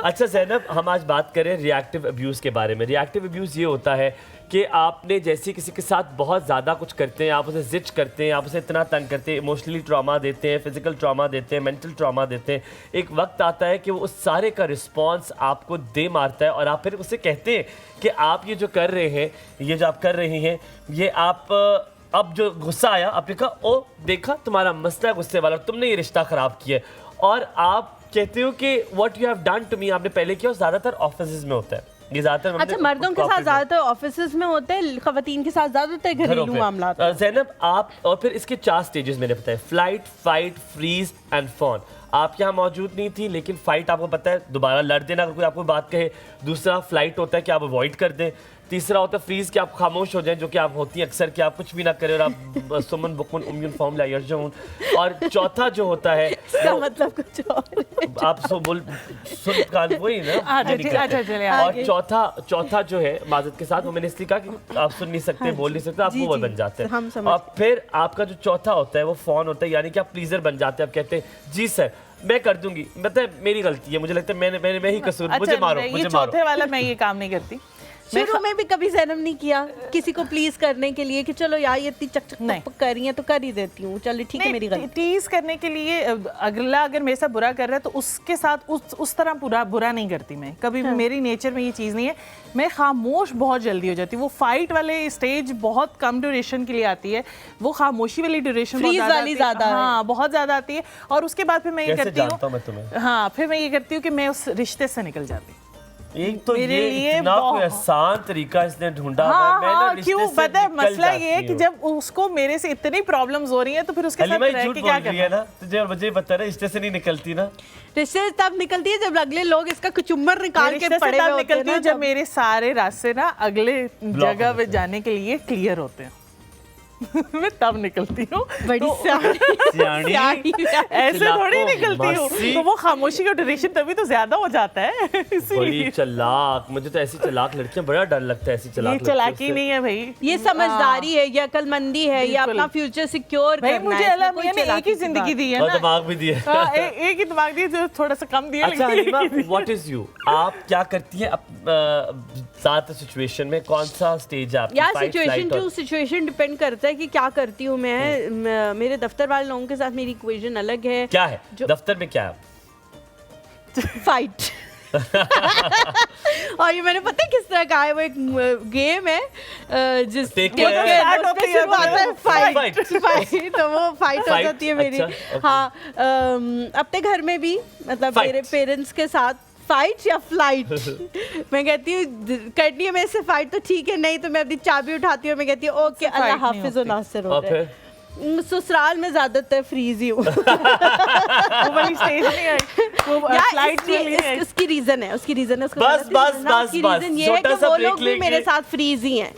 अच्छा ज़ैनब, हम आज बात करें रिएक्टिव अब्यूज़ के बारे में। रिएक्टिव अब्यूज़ ये होता है कि आपने जैसे किसी के साथ बहुत ज़्यादा कुछ करते हैं, आप उसे जिच करते हैं, आप उसे इतना तंग करते हैं, इमोशनली ट्रॉमा देते हैं, फिजिकल ट्रॉमा देते हैं, मेंटल ट्रॉमा देते हैं। एक वक्त आता है कि वो उस सारे का रिस्पॉन्स आपको दे मारता है और आप फिर उसे कहते हैं कि आप ये जो कर रहे हैं, ये जो आप कर रही हैं, ये आप अब जो गुस्सा आया, आपने कहा ओ देखा तुम्हारा मसला गुस्से वाला, तुमने ये रिश्ता ख़राब किया और आप कहते हो कि what you have done to me, आपने पहले किया। ज़्यादातर ऑफिस में होता है ये, ज़्यादातर अच्छा मर्दों के साथ ज़्यादातर ऑफिसेज में होते हैं, खवातीन के साथ ज़्यादा होते हैं घरेलू मामला। ज़ैनब आप, और फिर इसके 4 स्टेजेस मैंने बताए, flight, fight, freeze and fawn. आप यहाँ मौजूद नहीं थी, लेकिन फाइट आपको पता है, दोबारा लड़ देना अगर कोई आपको बात कहे। दूसरा फ्लाइट होता है कि आप अवॉइड कर दें। तीसरा होता है फ्रीज, कि आप खामोश हो जाएं, जो कि आप होती हैं अक्सर, कि आप कुछ भी ना करें और आप सुमन बुकुन उम्युन फॉर्म ला यरजून। और चौथा जो होता है इसका मतलब कुछ और, आप सुन कान वही ना। और चौथा जो है माजत के साथ, वो मैंने इसलिए कहा कि आप सुन नहीं सकते, बोल नहीं सकते, आप वो बन जाते हैं। और फिर आपका जो चौथा होता है वो फोन होता है, यानी कि आप प्लीजर बन जाते हैं। आप कहते हैं जी सर मैं कर दूंगी, मतलब मेरी गलती है, मुझे लगता है मैं ही कसूर, मुझे मारो, मुझे मारो। चौथे वाला मैं ये काम नहीं करती। शुरू में भी कभी ज़ैनब नहीं किया किसी को प्लीज करने के लिए कि चलो यार ये इतनी चक कर रही है तो कर ही देती हूँ, चलो ठीक है मेरी गलती। टीज करने के लिए अगला अगर मेरे साथ बुरा कर रहा है तो उसके साथ उस तरह बुरा नहीं करती मैं कभी। हाँ। मेरी नेचर में ये चीज़ नहीं है। मैं खामोश बहुत जल्दी हो जाती हूँ। वो फाइट वाले स्टेज बहुत कम ड्यूरेशन के लिए आती है, वो खामोशी वाली ड्यूरेशन बहुत ज़्यादा आती है। और उसके बाद फिर मैं ये करती हूँ, हाँ फिर मैं ये करती हूँ कि मैं उस रिश्ते से निकल जाती हूँ। एक तो ये इतना कोई आसान तरीका इसने ढूंढा। हाँ, क्यों पता है मसला ये है कि जब उसको मेरे से इतनी प्रॉब्लम्स हो रही हैं तो फिर उसके साथ रह के क्या करना है ना। तुझे मुझे पता है रिश्ते से नहीं निकलती ना। रिश्ते तब निकलती है जब अगले लोग इसका कुचुम्बर निकाल के पड़े हुए होते हैं ना, जब मेरे सारे रास्ते ना अगले जगह पे जाने के लिए क्लियर होते हैं। मैं तब निकलती हूँ। बड़ी सियानी ऐसे थोड़ी निकलती हूँ। तो वो खामोशी का ड्यूरेशन तभी तो ज्यादा हो जाता है। बड़ी चालाक, मुझे तो ऐसी चालाक लड़कियां बड़ा डर लगता है। ऐसी चालाक, ये चालाकी नहीं है भाई, ये समझदारी है, ये अक्लमंदी है, ये अपना फ्यूचर सिक्योर करना है। मुझे अल्लाह मियां ने एक ही जिंदगी दी है ना, दिमाग भी दिया, एक ही दिमाग दिया जो थोड़ा सा कम दिया। अच्छा हलीमा, व्हाट इज यू, आप क्या करती हैं ज़्यादा सिचुएशन में? कौन सा स्टेज है आपकी? यार सिचुएशन टू सिचुएशन डिपेंड करता है कि क्या करती हूँ मैं। मेरे दफ्तर वाले लोगों के साथ मेरी इक्वेशन अलग है। क्या है दफ्तर में? क्या है? फाइट। और ये मैंने पता है किस तरह का है, वो एक गेम है जिसके शुरुआत है फाइट। तो वो फाइट हो जाती है मेरी। हाँ, अपने घर में भी, मतलब मेरे पेरेंट्स के साथ फाइट या फ्लाइट। मैं कहती हूँ करनी है मेरे से फाइट तो ठीक है, नहीं तो मैं अपनी चाबी उठाती हूँ, मैं कहती हूँ ओके अल्लाह हाफिज व नासिर हो रहे। ससुराल में ज्यादातर फ्रीज ही हूँ। वो वाली स्टेज नहीं है, वो फ्लाइट में उसकी रीजन है, उसकी रीजन है, बस ये है कि वो लोग भी मेरे साथ फ्रीज ही हैं।